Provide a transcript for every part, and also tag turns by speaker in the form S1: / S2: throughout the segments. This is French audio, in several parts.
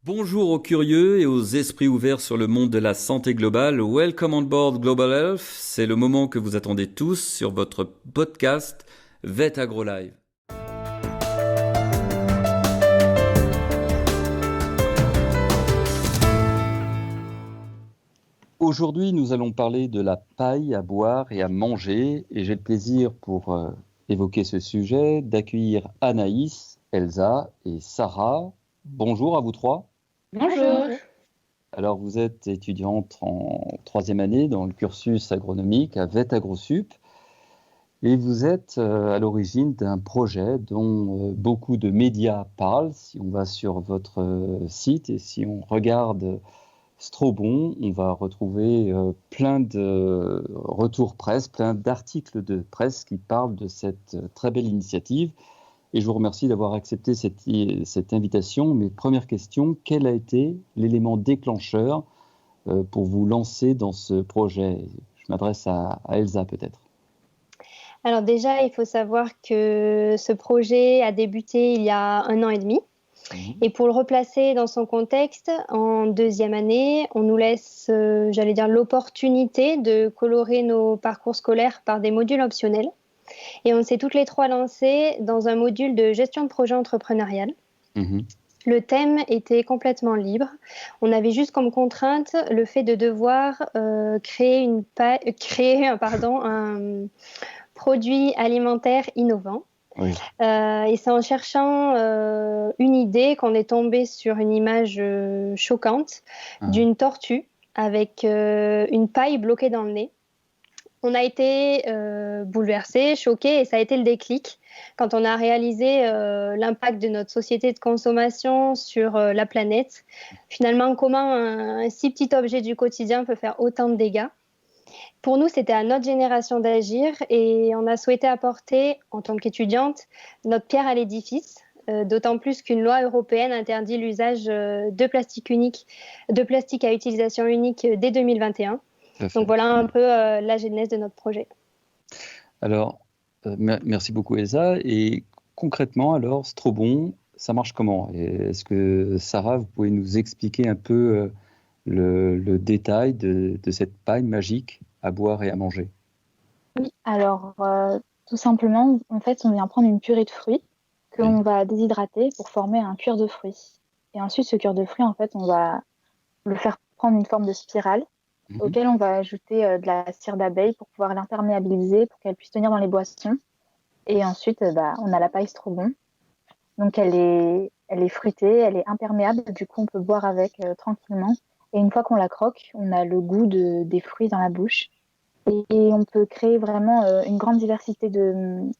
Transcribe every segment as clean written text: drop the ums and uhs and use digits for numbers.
S1: Bonjour aux curieux et aux esprits ouverts sur le monde de la santé globale. Welcome on board Global Health. C'est le moment que vous attendez tous sur votre podcast Vet Agro Live. Aujourd'hui, nous allons parler de la paille à boire et à manger. Et j'ai le plaisir pour évoquer ce sujet d'accueillir Anaïs, Elsa et Sarah. Bonjour à vous trois.
S2: Bonjour.
S1: Alors, vous êtes étudiante en troisième année dans le cursus agronomique à Vet AgroSup et vous êtes à l'origine d'un projet dont beaucoup de médias parlent. Si on va sur votre site et si on regarde Strobon, on va retrouver plein de retours presse, plein d'articles de presse qui parlent de cette très belle initiative. Et je vous remercie d'avoir accepté cette invitation. Mais première question, quel a été l'élément déclencheur pour vous lancer dans ce projet? Je m'adresse à Elsa peut-être.
S2: Alors déjà, il faut savoir que ce projet a débuté il y a 1 an et demi. Et pour le replacer dans son contexte, en deuxième année, on nous laisse, l'opportunité de colorer nos parcours scolaires par des modules optionnels. Et on s'est toutes les trois lancées dans un module de gestion de projet entrepreneurial. Le thème était complètement libre. On avait juste comme contrainte le fait de devoir créer un produit alimentaire innovant.
S1: Oui.
S2: Et c'est en cherchant une idée qu'on est tombé sur une image choquante d'une tortue avec une paille bloquée dans le nez. On a été bouleversés, choqués, et ça a été le déclic quand on a réalisé l'impact de notre société de consommation sur la planète. Finalement, comment un si petit objet du quotidien peut faire autant de dégâts. Pour nous, c'était à notre génération d'agir et on a souhaité apporter, en tant qu'étudiante, notre pierre à l'édifice, d'autant plus qu'une loi européenne interdit l'usage de plastique à utilisation unique dès 2021. Donc voilà un peu la genèse de notre projet.
S1: Alors, merci beaucoup Elsa. Et concrètement, alors, Strobon, ça marche comment? Est-ce que Sarah, vous pouvez nous expliquer un peu le détail de cette paille magique à boire et à manger?
S3: Oui, alors tout simplement, en fait, on vient prendre une purée de fruits que l'on va déshydrater pour former un cuir de fruits. Et ensuite, ce cuir de fruits, en fait, on va le faire prendre une forme de spirale auquel on va ajouter de la cire d'abeille pour pouvoir l'imperméabiliser, pour qu'elle puisse tenir dans les boissons. Et ensuite, on a la paille Strobon. Donc, elle est fruitée, elle est imperméable, du coup, on peut boire avec tranquillement. Et une fois qu'on la croque, on a le goût des fruits dans la bouche. Et on peut créer vraiment une grande diversité de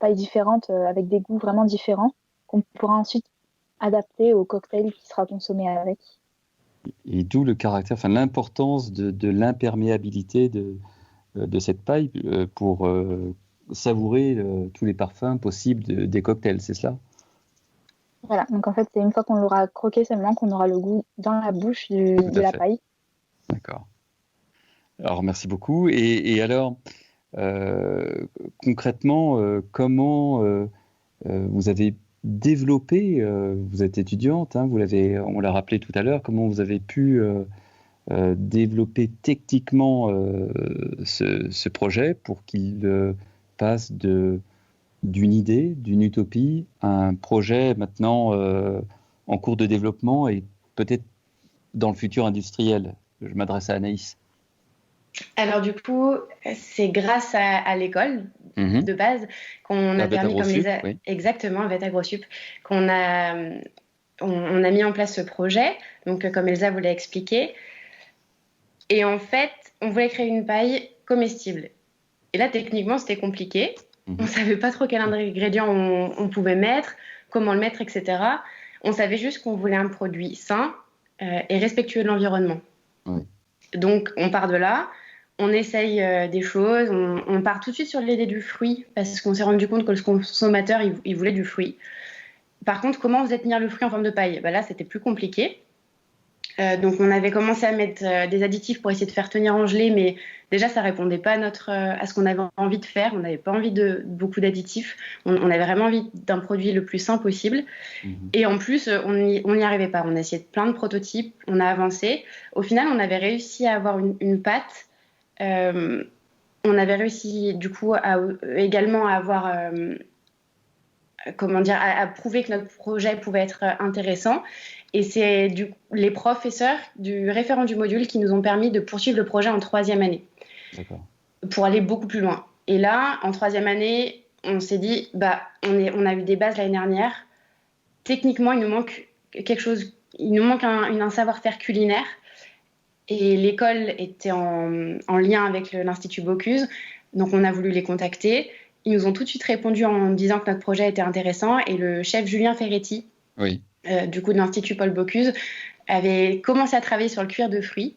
S3: pailles différentes avec des goûts vraiment différents qu'on pourra ensuite adapter au cocktail qui sera consommé avec.
S1: Et d'où le caractère, l'importance de l'imperméabilité de cette paille pour savourer tous les parfums possibles des cocktails, c'est cela?
S3: Voilà, donc en fait, c'est une fois qu'on l'aura croqué seulement qu'on aura le goût dans la bouche de la paille.
S1: D'accord. Alors, merci beaucoup. Et alors, concrètement, comment vous avez développé, vous êtes étudiante, on l'a rappelé tout à l'heure, comment vous avez pu développer techniquement ce projet pour qu'il passe d'une idée, d'une utopie, à un projet maintenant en cours de développement et peut-être dans le futur industriel? Je m'adresse à Anaïs.
S4: Alors du coup, c'est grâce à l'école de base qu'on a permis, exactement, à Vet AgroSup, on a mis en place ce projet, donc comme Elsa vous l'a expliqué. Et en fait, on voulait créer une paille comestible. Et là, techniquement, c'était compliqué. On ne savait pas trop quel ingrédient on pouvait mettre, comment le mettre, etc. On savait juste qu'on voulait un produit sain et respectueux de l'environnement. Donc, on part de là. On essaye des choses, on part tout de suite sur l'idée du fruit parce qu'on s'est rendu compte que le consommateur, il voulait du fruit. Par contre, comment vous faisait tenir le fruit en forme de paille? Là, c'était plus compliqué. Donc on avait commencé à mettre des additifs pour essayer de faire tenir en gelée, mais déjà ça répondait pas à ce qu'on avait envie de faire. On n'avait pas envie de beaucoup d'additifs. On avait vraiment envie d'un produit le plus sain possible. Et en plus, on n'y arrivait pas. On a essayé plein de prototypes, on a avancé. Au final, on avait réussi à avoir une pâte. On avait réussi du coup également à avoir à prouver que notre projet pouvait être intéressant. Et c'est les professeurs du référent du module qui nous ont permis de poursuivre le projet en 3e année.
S1: D'accord. Pour
S4: aller beaucoup plus loin. Et là, en 3e année, on s'est dit, on a eu des bases l'année dernière. Techniquement, il nous manque quelque chose, il nous manque un savoir-faire culinaire. Et l'école était en lien avec l'Institut Bocuse. Donc, on a voulu les contacter. Ils nous ont tout de suite répondu en disant que notre projet était intéressant. Et le chef Julien Ferretti, du coup de l'Institut Paul Bocuse, avait commencé à travailler sur le cuir de fruits.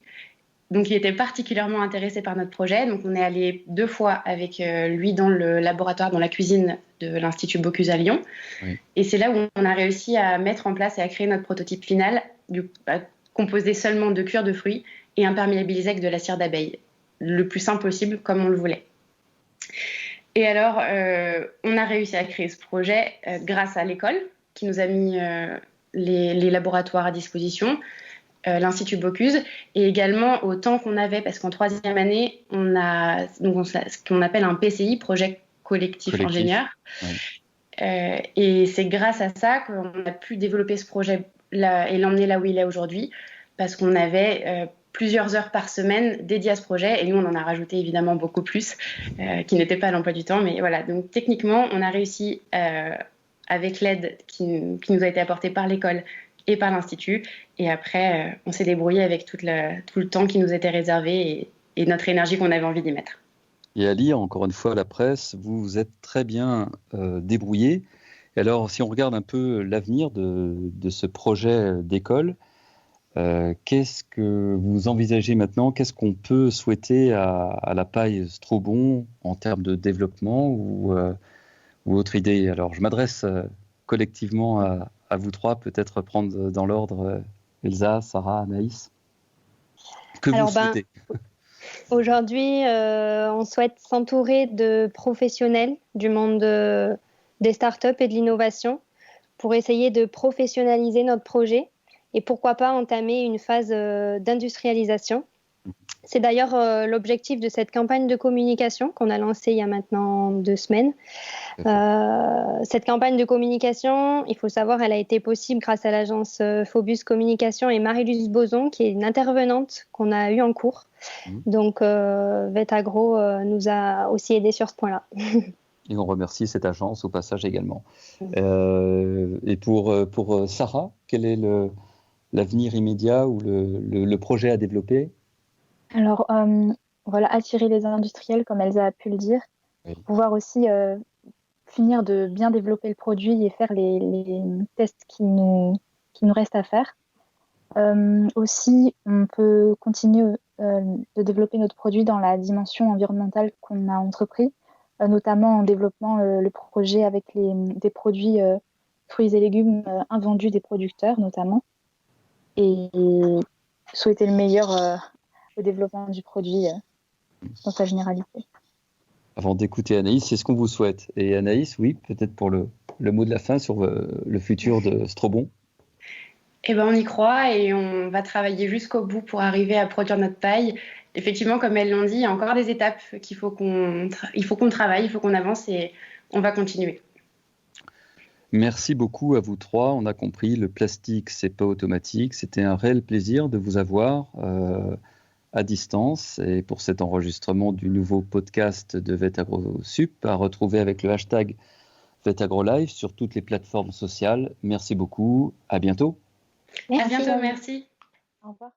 S4: Donc, il était particulièrement intéressé par notre projet. Donc, on est allé 2 fois avec lui dans le laboratoire, dans la cuisine de l'Institut Bocuse à Lyon. Et c'est là où on a réussi à mettre en place et à créer notre prototype final, composé seulement de cuir de fruits et imperméabilisé avec de la cire d'abeille. Le plus simple possible, comme on le voulait. Et alors, on a réussi à créer ce projet grâce à l'école, qui nous a mis les laboratoires à disposition, l'Institut Bocuse, et également au temps qu'on avait, parce qu'en 3e année, on a ce qu'on appelle un PCI, projet collectif ingénieur. Et c'est grâce à ça qu'on a pu développer ce projet là, et l'emmener là où il est aujourd'hui, parce qu'on avait plusieurs heures par semaine dédiées à ce projet, et nous, on en a rajouté évidemment beaucoup plus, qui n'étaient pas à l'emploi du temps. Mais voilà, donc techniquement, on a réussi, avec l'aide qui nous a été apportée par l'école et par l'Institut, et après, on s'est débrouillé avec tout le temps qui nous était réservé et notre énergie qu'on avait envie d'y mettre.
S1: Et à lire, encore une fois, la presse, vous vous êtes très bien débrouillé. Et alors, si on regarde un peu l'avenir de ce projet d'école, qu'est-ce que vous envisagez maintenant? Qu'est-ce qu'on peut souhaiter à la paille Strobon en termes de développement ou autre idée? Alors, je m'adresse collectivement à vous trois, peut-être prendre dans l'ordre Elsa, Sarah, Anaïs. Que vous souhaitez?
S2: Aujourd'hui, on souhaite s'entourer de professionnels du monde des startups et de l'innovation pour essayer de professionnaliser notre projet et pourquoi pas entamer une phase d'industrialisation. C'est d'ailleurs l'objectif de cette campagne de communication qu'on a lancée il y a maintenant 2 semaines. Cette campagne de communication, il faut le savoir, elle a été possible grâce à l'agence Phobus Communication et Marie-Luce Boson, qui est une intervenante qu'on a eue en cours. Donc, Vetagro nous a aussi aidés sur ce point-là.
S1: Et on remercie cette agence au passage également. Et pour Sarah, quel est l'avenir immédiat ou le projet à développer?
S3: Alors, voilà, attirer les industriels, comme Elsa a pu le dire, pour pouvoir aussi finir de bien développer le produit et faire les tests qui nous restent à faire. Aussi, on peut continuer de développer notre produit dans la dimension environnementale qu'on a entrepris, notamment en développant le projet avec des produits fruits et légumes invendus des producteurs notamment, et souhaiter le meilleur au développement du produit dans sa généralité.
S1: Avant d'écouter Anaïs, c'est ce qu'on vous souhaite. Et Anaïs, oui, peut-être pour le mot de la fin sur le futur de Strobon.
S4: Eh ben, on y croit et on va travailler jusqu'au bout pour arriver à produire notre paille. Effectivement, comme elles l'ont dit, il y a encore des étapes qu'il faut qu'on travaille, il faut qu'on avance et on va continuer.
S1: Merci beaucoup à vous trois. On a compris, le plastique, c'est pas automatique. C'était un réel plaisir de vous avoir à distance et pour cet enregistrement du nouveau podcast de VetAgroSup à retrouver avec le hashtag VetAgroLive sur toutes les plateformes sociales. Merci beaucoup. À bientôt.
S4: Merci. À bientôt, merci.
S3: Au revoir.